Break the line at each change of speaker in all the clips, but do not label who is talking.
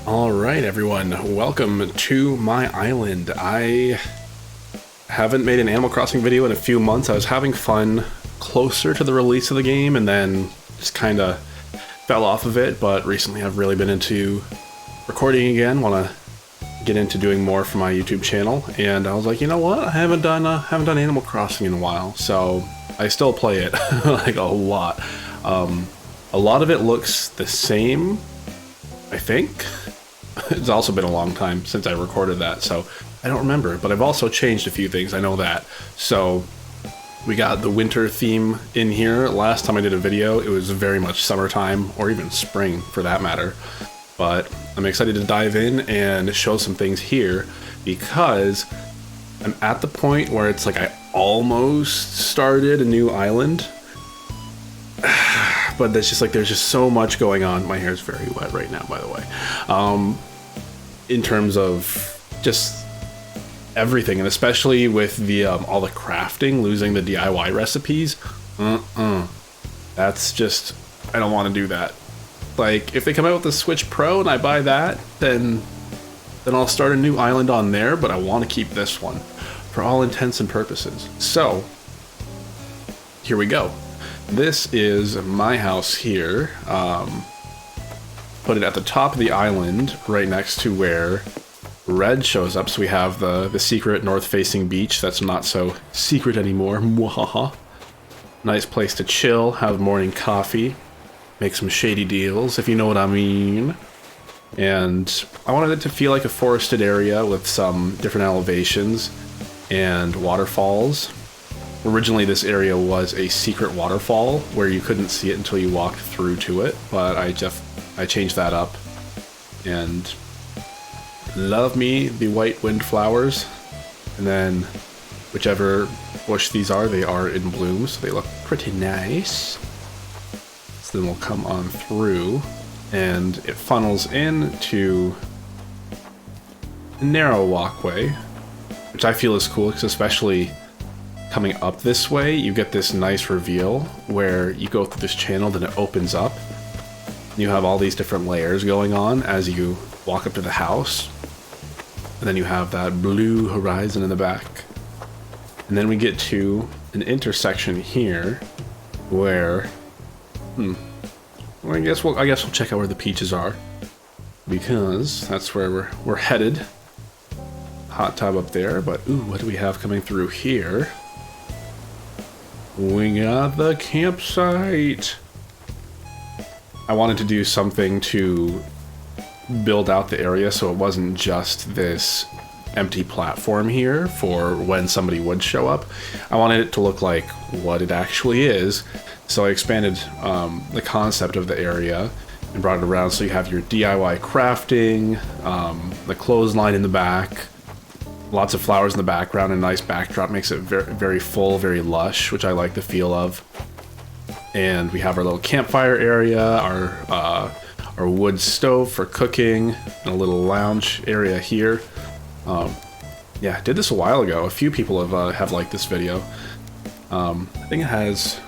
Alright everyone, welcome to my island. I haven't made an Animal Crossing video in a few months. I was having fun closer to the release of the game and then just kind of fell off of it, but recently I've really been into recording again, want to get into doing more for my YouTube channel, and I was like, you know what, I haven't done Animal Crossing in a while, so I still play it like a lot. A lot of it looks the same, I think. It's also been a long time since I recorded that, so I don't remember, but I've also changed a few things, I know that. So we got the winter theme in here. Last time I did a video, it was very much summertime, or even spring for that matter. But I'm excited to dive in and show some things here, because I'm at the point where it's like I almost started a new island. But there's just so much going on. My hair's very wet right now, by the way. In terms of just everything, and especially with the all the crafting, losing the DIY recipes. That's just, I don't want to do that. Like, if they come out with the Switch Pro and I buy that, then I'll start a new island on there, but I want to keep this one for all intents and purposes. So, here we go. This is my house here. Put it at the top of the island, right next to where Red shows up. So we have the secret north-facing beach that's not so secret anymore. Mwahaha. Nice place to chill, have morning coffee, make some shady deals, if you know what I mean. And I wanted it to feel like a forested area with some different elevations and waterfalls. Originally, this area was a secret waterfall where you couldn't see it until you walked through to it, but I changed that up. And love me the white windflowers. And then whichever bush these are, they are in bloom, so they look pretty nice. So then we'll come on through, and it funnels into a narrow walkway, which I feel is cool, because especially coming up this way, you get this nice reveal where you go through this channel, then it opens up. You have all these different layers going on as you walk up to the house. And then you have that blue horizon in the back. And then we get to an intersection here where, well, I guess we'll check out where the peaches are, because that's where we're headed. Hot tub up there, but ooh, what do we have coming through here? We got the campsite. I wanted to do something to build out the area so it wasn't just this empty platform here for when somebody would show up. I wanted it to look like what it actually is, so I expanded the concept of the area and brought it around so you have your DIY crafting, the clothesline in the back, lots of flowers in the background, and a nice backdrop makes it very, very full, very lush, which I like the feel of. And we have our little campfire area, our wood stove for cooking, and a little lounge area here. Yeah, I did this a while ago. A few people have liked this video. I think it has.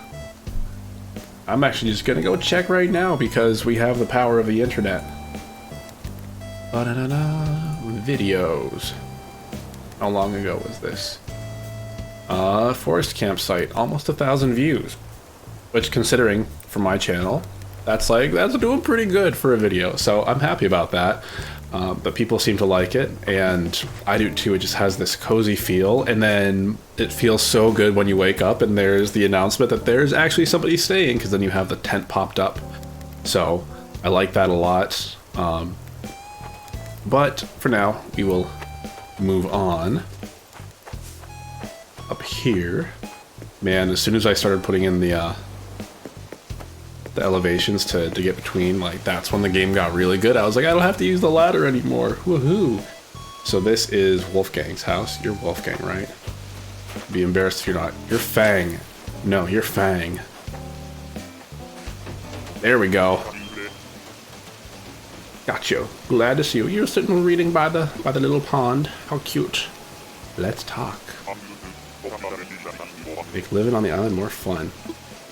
I'm actually just gonna go check right now because we have the power of the internet. Videos. How long ago was this? Forest campsite, almost 1,000 views. Which, considering for my channel, that's doing pretty good for a video. So I'm happy about that. But people seem to like it, and I do too. It just has this cozy feel, and then it feels so good when you wake up and there's the announcement that there's actually somebody staying, because then you have the tent popped up. So I like that a lot. But for now, we will move on up here. Man, as soon as I started putting in the elevations to get between, like, that's when the game got really good. I was like, I don't have to use the ladder anymore. Woohoo! So this is Wolfgang's house. You're Wolfgang, right? Be embarrassed if you're not. You're Fang. No, you're Fang. There we go. Gotcha. Glad to see you. You're sitting reading by the little pond. How cute. Let's talk. Make living on the island more fun.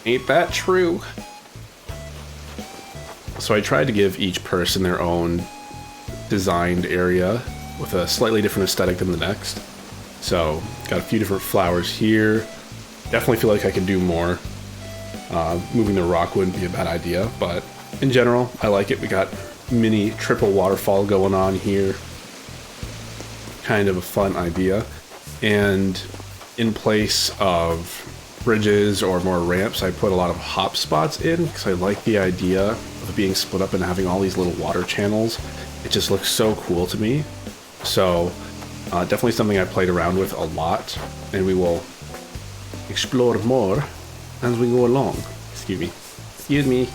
Ain't that true? So I tried to give each person their own designed area with a slightly different aesthetic than the next. So, got a few different flowers here. Definitely feel like I could do more. Moving the rock wouldn't be a bad idea, but in general, I like it. We got mini triple waterfall going on here. Kind of a fun idea. And in place of bridges or more ramps, I put a lot of hop spots in because I like the idea of it being split up and having all these little water channels. It just looks so cool to me. So definitely something I played around with a lot, and we will explore more as we go along. Excuse me.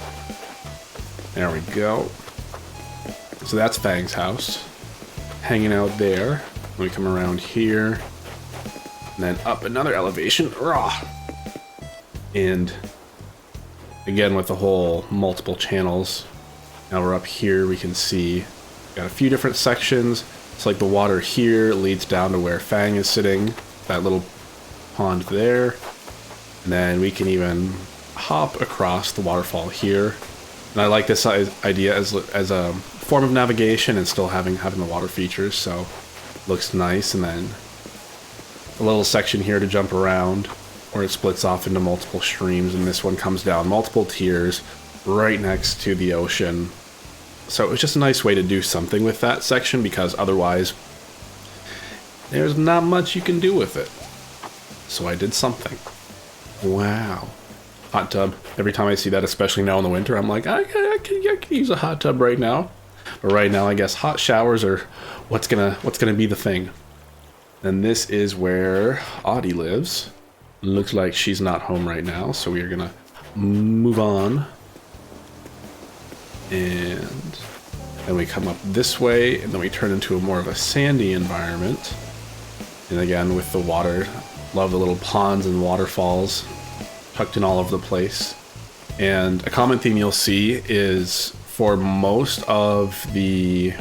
There we go. So that's Fang's house. Hanging out there. We come around here. And then up another elevation. Rah! And again with the whole multiple channels. Now we're up here, we can see got a few different sections. It's like the water here leads down to where Fang is sitting. That little pond there. And then we can even hop across the waterfall here. And I like this idea as a form of navigation and still having the water features, so looks nice. And then a little section here to jump around where it splits off into multiple streams, and this one comes down multiple tiers right next to the ocean. So it was just a nice way to do something with that section, because otherwise there's not much you can do with it. So I did something. Wow. Hot tub. Every time I see that, especially now in the winter, I'm like, I can use a hot tub right now. But right now, I guess hot showers are what's gonna be the thing. And this is where Audie lives. Looks like she's not home right now, so we are gonna move on. And then we come up this way, and then we turn into more of a sandy environment. And again, with the water, love the little ponds and waterfalls tucked in all over the place. And a common theme you'll see is for most of the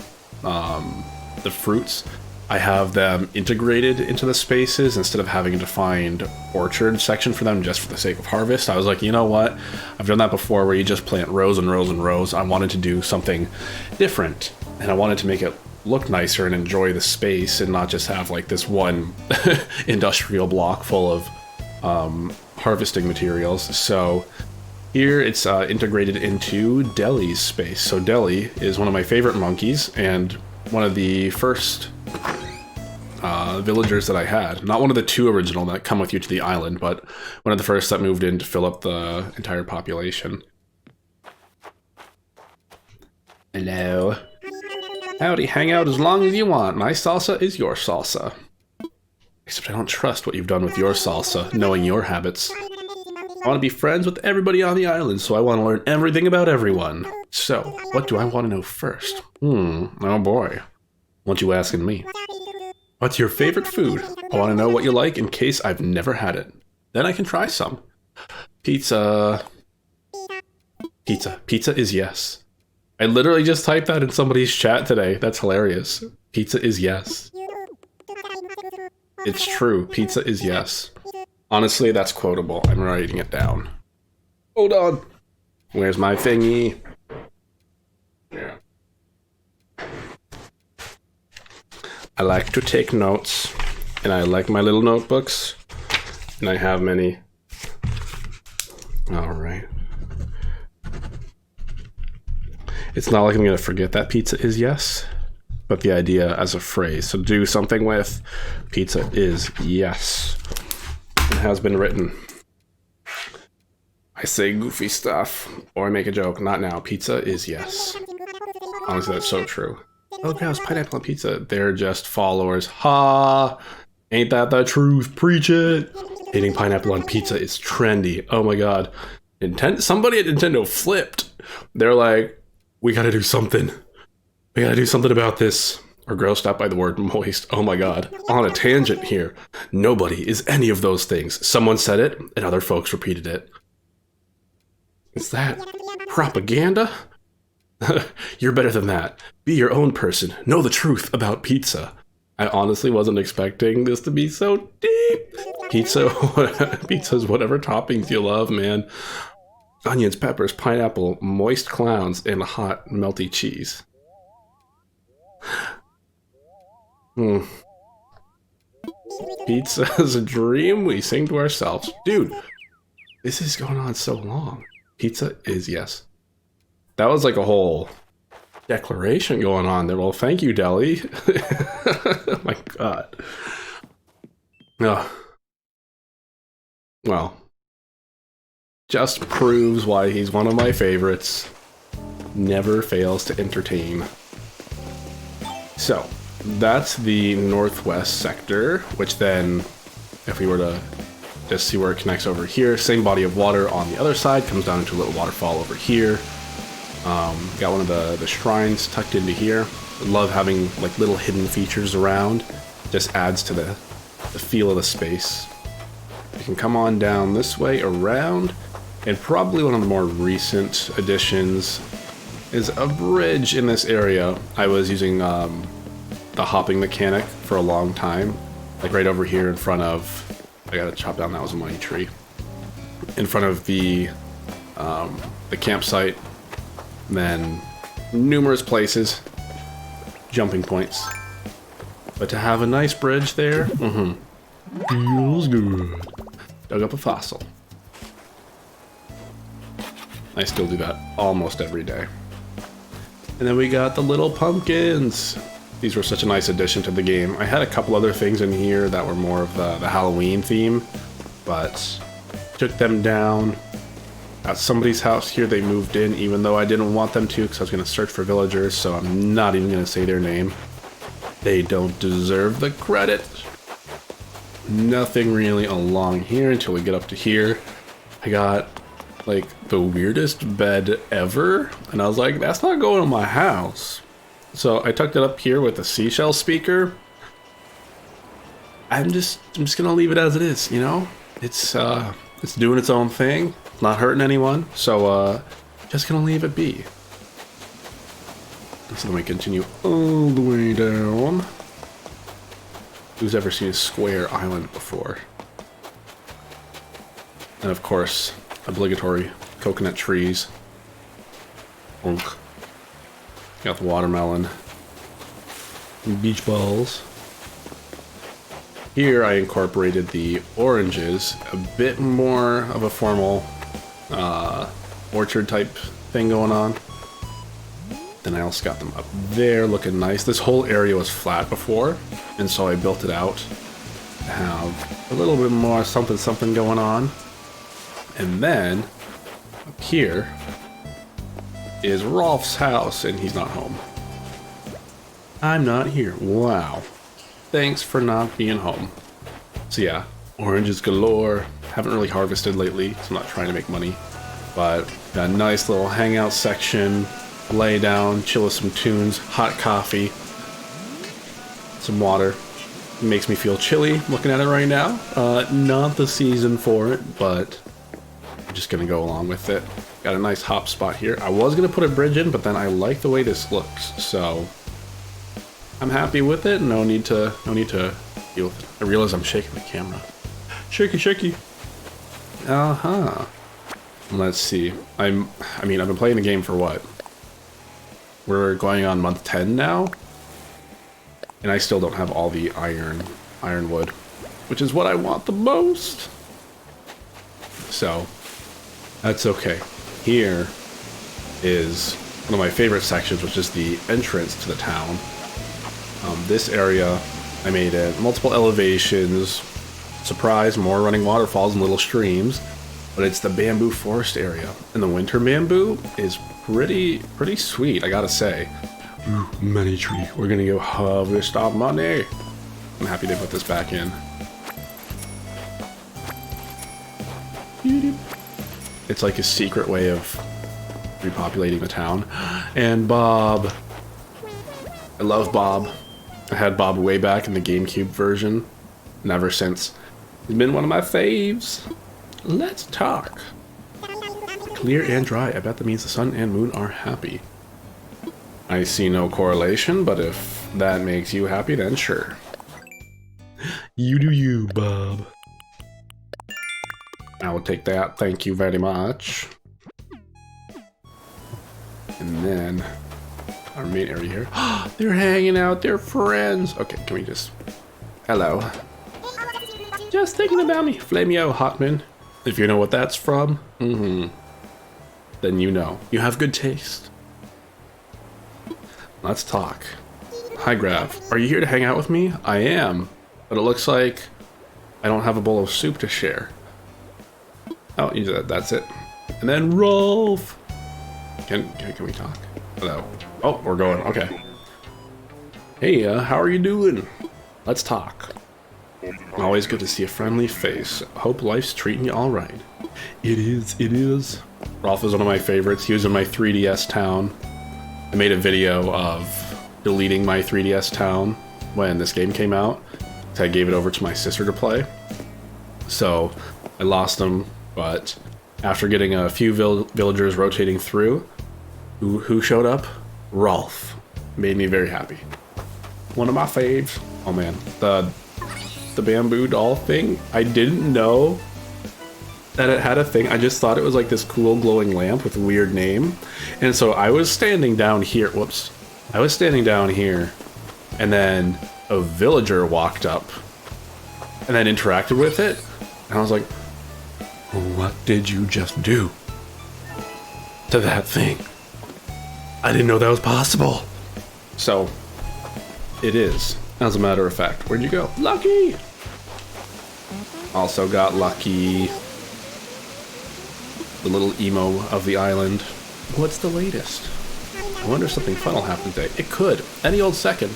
fruits, I have them integrated into the spaces instead of having to find orchard section for them just for the sake of harvest. I was like, you know what? I've done that before where you just plant rows and rows and rows. I wanted to do something different, and I wanted to make it look nicer and enjoy the space and not just have like this one industrial block full of harvesting materials. So here it's integrated into Deli's space. So Deli is one of my favorite monkeys and one of the first villagers that I had. Not one of the two original that come with you to the island, but one of the first that moved in to fill up the entire population. Hello. Howdy, hang out as long as you want. My salsa is your salsa. Except I don't trust what you've done with your salsa, knowing your habits. I want to be friends with everybody on the island, so I want to learn everything about everyone. So, what do I want to know first? Oh boy. What you asking me? What's your favorite food? I want to know what you like in case I've never had it. Then I can try some. Pizza. Pizza is yes. I literally just typed that in somebody's chat today. That's hilarious. Pizza is yes. It's true. Pizza is yes. Honestly, that's quotable. I'm writing it down. Hold on. Where's my thingy? Yeah. I like to take notes, and I like my little notebooks, and I have many. All right. It's not like I'm going to forget that pizza is yes, but the idea as a phrase. So do something with pizza is yes. It has been written. I say goofy stuff, or I make a joke. Not now. Pizza is yes. Honestly, that's so true. Oh, gross, pineapple on pizza. They're just followers. Ha! Ain't that the truth? Preach it! Eating pineapple on pizza is trendy. Oh my god. Somebody at Nintendo flipped. They're like, we gotta do something. We gotta do something about this. Or grossed out by the word moist. Oh my god. On a tangent here. Nobody is any of those things. Someone said it, and other folks repeated it. Is that propaganda? You're better than that. Be your own person. Know the truth about pizza. I honestly wasn't expecting this to be so deep. Pizza's whatever toppings you love, man. Onions, peppers, pineapple, moist clowns, and hot, melty cheese. Hmm. Pizza is a dream we sing to ourselves. Dude, this is going on so long. Pizza is yes. That was like a whole declaration going on there. Well, thank you, Deli. Oh my god. Oh. Well, just proves why he's one of my favorites. Never fails to entertain. So, that's the northwest sector, which then, if we were to just see where it connects over here, same body of water on the other side, comes down into a little waterfall over here. Got one of the shrines tucked into here. Love having like little hidden features around. Just adds to the feel of the space. You can come on down this way around, and probably one of the more recent additions is a bridge in this area. I was using the hopping mechanic for a long time, like right over here in front of, I gotta chop down, that was a money tree, in front of the campsite, then numerous places, jumping points. But to have a nice bridge there, feels good. Dug up a fossil. I still do that almost every day. And then we got the little pumpkins. These were such a nice addition to the game. I had a couple other things in here that were more of the Halloween theme, but took them down. At somebody's house here, they moved in, even though I didn't want them to, because I was going to search for villagers, so I'm not even going to say their name. They don't deserve the credit. Nothing really along here until we get up to here. I got like the weirdest bed ever, and I was like, that's not going in my house. So I tucked it up here with a seashell speaker. I'm just gonna leave it as it is, you know? It's doing its own thing, not hurting anyone, so just gonna leave it be. So then we continue all the way down. Who's ever seen a square island before? And of course, obligatory coconut trees. Onk. Got the watermelon. Beach balls. Here I incorporated the oranges, a bit more of a formal orchard type thing going on. Then I also got them up there looking nice. This whole area was flat before, and so I built it out to have a little bit more something something going on. And then up here is Rolf's house, and he's not home. I'm not here. Wow. Thanks for not being home. So yeah, oranges galore. Haven't really harvested lately, so I'm not trying to make money. But got a nice little hangout section. Lay down, chill with some tunes, hot coffee, some water. It makes me feel chilly looking at it right now. Not the season for it, but I'm just gonna go along with it. Got a nice hop spot here. I was gonna put a bridge in, but then I like the way this looks, so I'm happy with it. No need to deal with it. I realize I'm shaking the camera. Shaky, shaky. Let's see. I mean, I've been playing the game for what? We're going on month 10 now, and I still don't have all the ironwood, which is what I want the most. So that's okay. Here is one of my favorite sections, which is the entrance to the town. This area, I made it multiple elevations. Surprise, more running waterfalls and little streams, but it's the bamboo forest area, and the winter bamboo is pretty sweet, I gotta say. Ooh, money tree. We're gonna go harvest our money. I'm happy they put this back in. It's like a secret way of repopulating the town. And Bob. I love Bob. I had Bob way back in the GameCube version, and ever since. He's been one of my faves. Let's talk. Clear and dry. I bet that means the sun and moon are happy. I see no correlation, but if that makes you happy, then sure. You do you, Bob. I will take that. Thank you very much. And then our main area here. They're hanging out, they're friends. Okay, can we just... Hello. Just thinking about me. Flamio Hotman. If you know what that's from, then you know. You have good taste. Let's talk. Hi, Grav. Are you here to hang out with me? I am. But it looks like I don't have a bowl of soup to share. Oh, that's it. And then Rolf. Can we talk? Hello. Oh, we're going. Okay. Hey, how are you doing? Let's talk. Always good to see a friendly face. Hope life's treating you all right. It is. It is. Rolf is one of my favorites. He was in my 3DS town. I made a video of deleting my 3DS town when this game came out. So I gave it over to my sister to play. So I lost him, but after getting a few villagers rotating through, who showed up? Rolf. Made me very happy. One of my faves. Oh man, the bamboo doll thing, I didn't know that it had a thing. I just thought it was like this cool glowing lamp with a weird name. And so I was standing down here, whoops. I was standing down here, and then a villager walked up and then interacted with it. And I was like, what did you just do to that thing? I didn't know that was possible. So it is, as a matter of fact. Where'd you go? Lucky! Also got Lucky, the little emo of the island. What's the latest? I wonder if something fun will happen today. It could, any old second.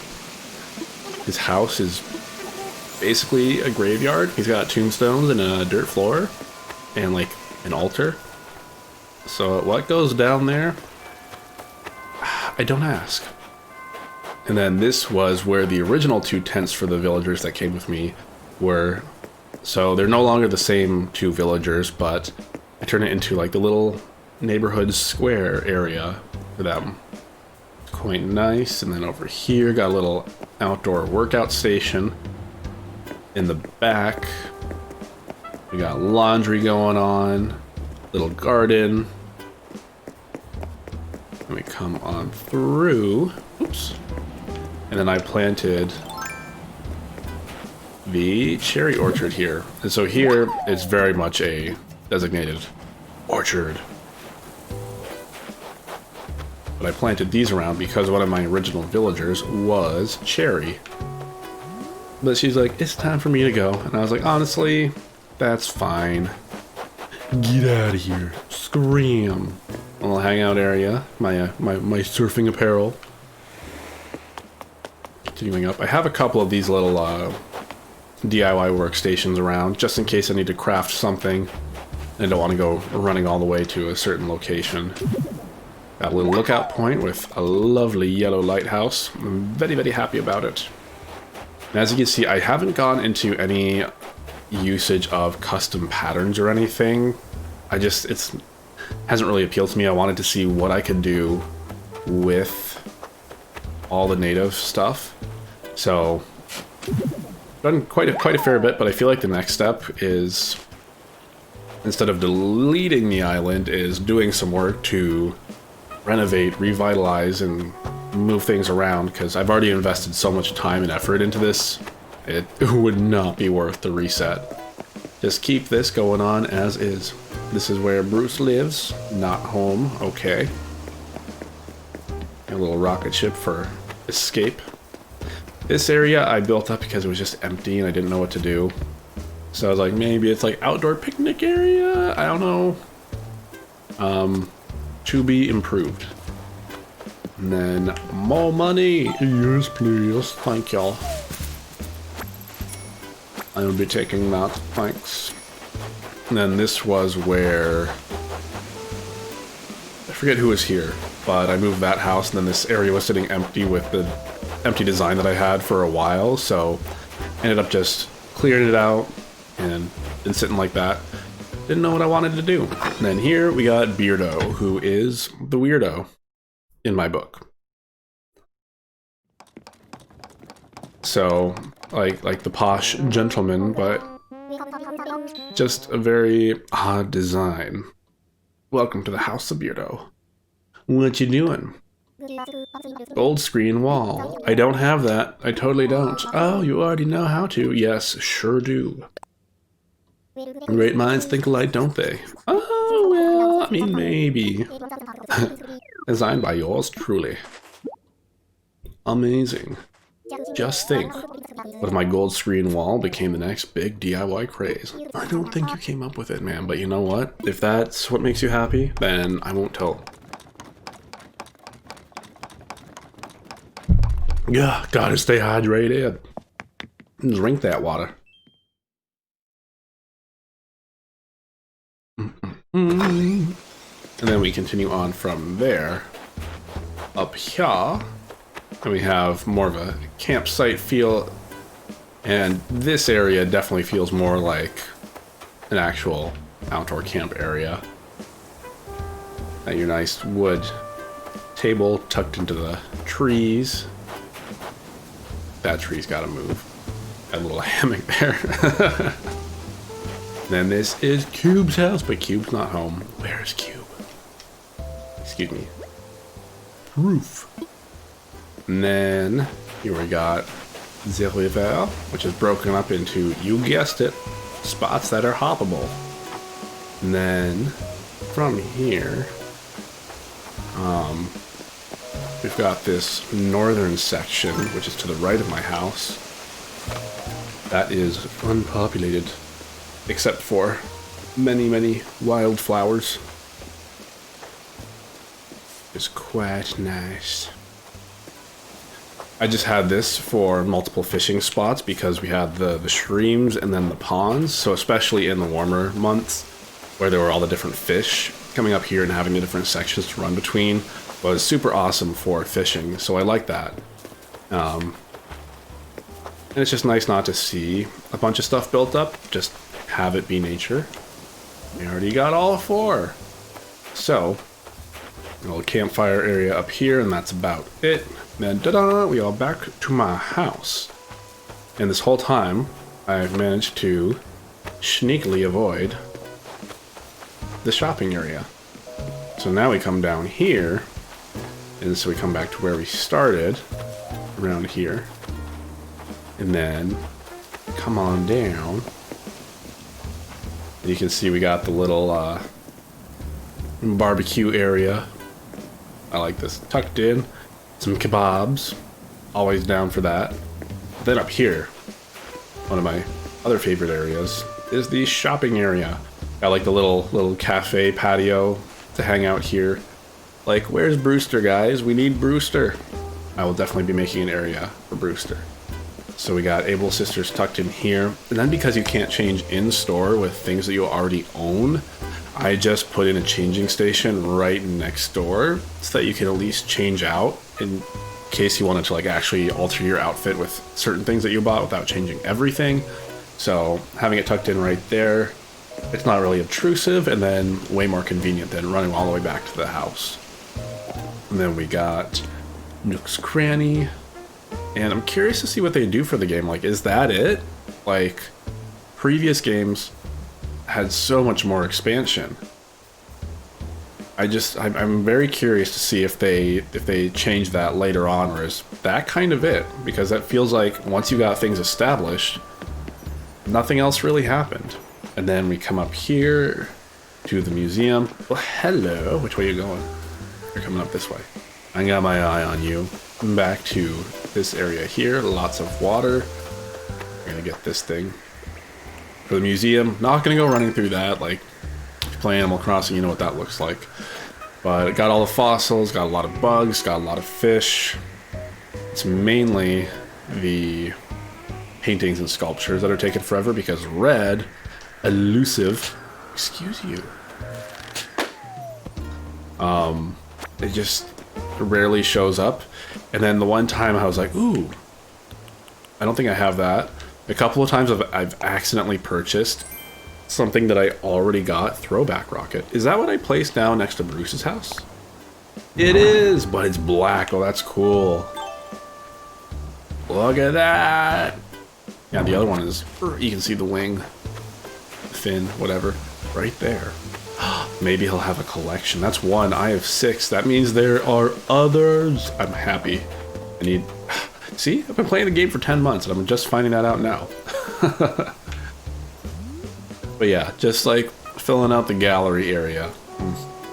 His house is basically a graveyard. He's got tombstones and a dirt floor and like an altar. So what goes down there? I don't ask. And then this was where the original 2 tents for the villagers that came with me were. So they're no longer the same 2 villagers, but I turned it into like the little neighborhood square area for them. Quite nice. And then over here got a little outdoor workout station. In the back we got laundry going on, little garden. Let me come on through. Oops. And then I planted the cherry orchard here. And so here it's very much a designated orchard. But I planted these around because one of my original villagers was Cherry. But she's like, it's time for me to go. And I was like, honestly, that's fine. Get out of here. Scream. A little hangout area. My surfing apparel. Continuing up. I have a couple of these little DIY workstations around, just in case I need to craft something. And I don't want to go running all the way to a certain location. Got a little lookout point with a lovely yellow lighthouse. I'm very, very happy about it. And as you can see, I haven't gone into any usage of custom patterns or anything. It hasn't really appealed to me. I wanted to see what I could do with all the native stuff. So done quite a fair bit, but I feel like the next step is, instead of deleting the island, is doing some work to renovate, revitalize, and move things around, because I've already invested so much time and effort into this. It would not be worth the reset. Just keep this going on as is. This is where Bruce lives, not home. Okay. A little rocket ship for escape. This area I built up because it was just empty and I didn't know what to do. So I was like, maybe it's like outdoor picnic area? I don't know. To be improved. And then more money. Yes, please. Thank y'all. I will be taking that. Thanks. And then this was where, I forget who was here, but I moved that house and then this area was sitting empty with the empty design that I had for a while, so I ended up just clearing it out and been sitting like that. Didn't know what I wanted to do. And then here we got Beardo, who is the weirdo in my book. So, like the posh gentleman, but just a very odd design. Welcome to the House of Beardo. What you doing? Gold screen wall. I don't have that. I totally don't. Oh, you already know how to. Yes, sure do. Great minds think alike, don't they? Oh, well, I mean, maybe. Designed by yours truly. Amazing. Just think, what if my gold screen wall became the next big DIY craze? I don't think you came up with it, man, but you know what? If that's what makes you happy, then I won't tell. Yeah, gotta stay hydrated. Drink that water. And then we continue on from there. Up here, and we have more of a campsite feel. And this area definitely feels more like an actual outdoor camp area. Got your nice wood table tucked into the trees. That tree's gotta move. That little hammock there. Then this is Cube's house, but Cube's not home. Where's Cube? Excuse me. Roof. And then here we got the river, which is broken up into, you guessed it, spots that are hoppable. And then from here, we've got this northern section, which is to the right of my house. That is unpopulated, except for many, many wildflowers. It's quite nice. I just had this for multiple fishing spots because we had the streams and then the ponds. So especially in the warmer months where there were all the different fish, coming up here and having the different sections to run between was super awesome for fishing. So I like that. And it's just nice not to see a bunch of stuff built up, just have it be nature. We already got all four. So, a little campfire area up here, and that's about it. Then, ta-da, we are back to my house. And this whole time, I've managed to sneakily avoid the shopping area. So now we come down here, and so we come back to where we started, around here. And then, come on down. You can see we got the little barbecue area. I like this. Tucked in. Some kebabs. Always down for that. Then up here, one of my other favorite areas is the shopping area. Got like the little cafe patio to hang out here. Like, where's Brewster, guys? We need Brewster. I will definitely be making an area for Brewster. So we got Able Sisters tucked in here. And then because you can't change in-store with things that you already own, I just put in a changing station right next door so that you can at least change out in case you wanted to like actually alter your outfit with certain things that you bought without changing everything. So having it tucked in right there, it's not really obtrusive and then way more convenient than running all the way back to the house. And then we got Nook's Cranny. And I'm curious to see what they do for the game. Like, is that it? Like, previous games had so much more expansion. I'm very curious to see if they change that later on, or is that kind of it? Because that feels like once you got things established, nothing else really happened. And then we come up here to the museum. Well, hello. Which way are you going? You're coming up this way. I got my eye on you. Back to this area here. Lots of water. We're gonna get this thing for the museum. Not gonna go running through that. Like, if you play Animal Crossing, you know what that looks like. But it got all the fossils, got a lot of bugs, got a lot of fish. It's mainly the paintings and sculptures that are taking forever because Red, elusive, excuse you, it just rarely shows up. And then the one time I was like, ooh, I don't think I have that. A couple of times I've accidentally purchased something that I already got. Throwback rocket. Is that what I placed down next to Bruce's house? It is, but it's black. Oh, that's cool. Look at that. Yeah, the other one is, you can see the wing, fin, whatever, right there. Maybe he'll have a collection. That's one. I have 6. That means there are others. I'm happy. I need... See? I've been playing the game for 10 months, and I'm just finding that out now. But yeah, just like filling out the gallery area.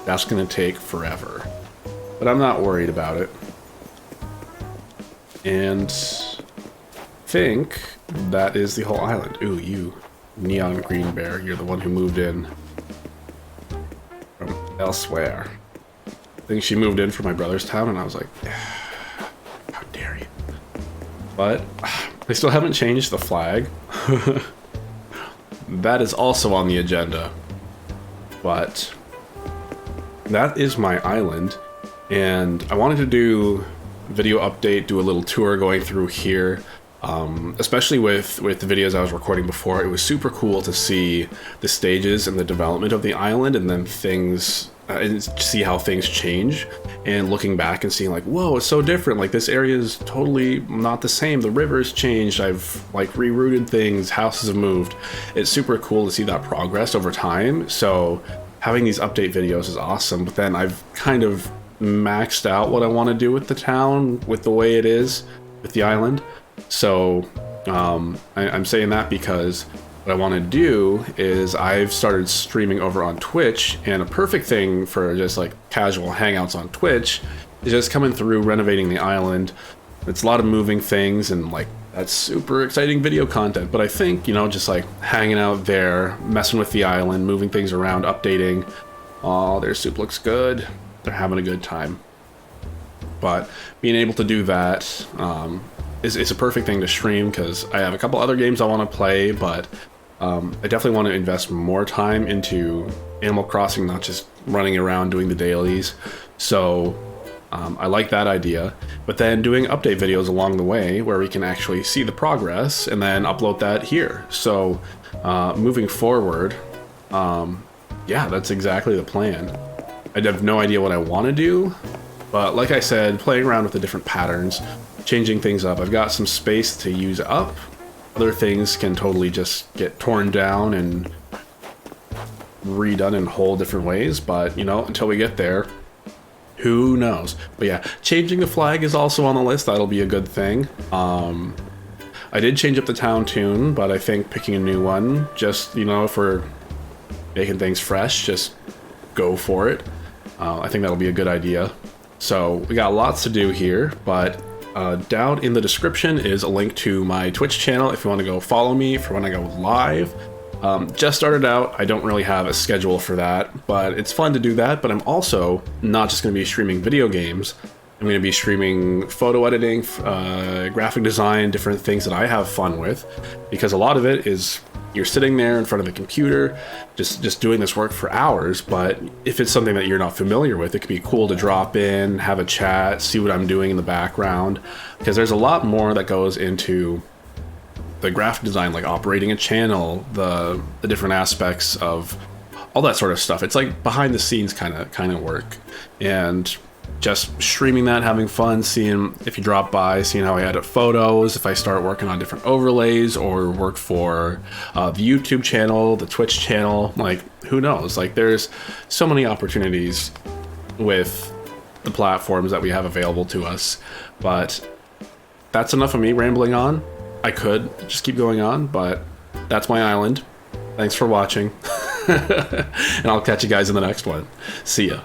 That's going to take forever. But I'm not worried about it. And I think that is the whole island. Ooh, you neon green bear. You're the one who moved in from elsewhere. I think she moved in from my brother's town, and I was like, how dare you. But they still haven't changed the flag. That is also on the agenda. But that is my island, and I wanted to do video update, do a little tour going through here. Especially with the videos I was recording before, it was super cool to see the stages and the development of the island, and then things, and see how things change, and looking back and seeing like, whoa, it's so different, like this area is totally not the same, the river's changed, I've like rerouted things, houses have moved. It's super cool to see that progress over time, so having these update videos is awesome. But then I've kind of maxed out what I want to do with the town, with the way it is, with the island. So I'm saying that because what I want to do is I've started streaming over on Twitch, and a perfect thing for just like casual hangouts on Twitch is just coming through, renovating the island. It's a lot of moving things, and like that's super exciting video content. But I think, you know, just like hanging out there, messing with the island, moving things around, updating. Oh, their soup looks good. They're having a good time. But being able to do that is a perfect thing to stream, because I have a couple other games I want to play, but I definitely want to invest more time into Animal Crossing, not just running around doing the dailies. So I like that idea, but then doing update videos along the way where we can actually see the progress and then upload that here. So moving forward, yeah, that's exactly the plan. I have no idea what I want to do, but like I said, playing around with the different patterns, changing things up. I've got some space to use up. Other things can totally just get torn down and redone in whole different ways, but you know, until we get there, who knows. But yeah, changing the flag is also on the list. That'll be a good thing. I did change up the town tune, but I think picking a new one, just, you know, if we're making things fresh, just go for it. I think that'll be a good idea. So we got lots to do here, but down in the description is a link to my Twitch channel if you want to go follow me for when I go live. Just started out, I don't really have a schedule for that, but it's fun to do that. But I'm also not just going to be streaming video games. I'm going to be streaming photo editing, graphic design, different things that I have fun with, because a lot of it is you're sitting there in front of the computer just doing this work for hours. But if it's something that you're not familiar with, it could be cool to drop in, have a chat, see what I'm doing in the background, because there's a lot more that goes into the graphic design, like operating a channel, the different aspects of all that sort of stuff. It's like behind the scenes kind of work, and just streaming that, having fun, seeing if you drop by, seeing how I edit photos, if I start working on different overlays or work for the YouTube channel, the Twitch channel, like who knows? Like there's so many opportunities with the platforms that we have available to us. But that's enough of me rambling on. I could just keep going on, but that's my island. Thanks for watching. And I'll catch you guys in the next one. See ya.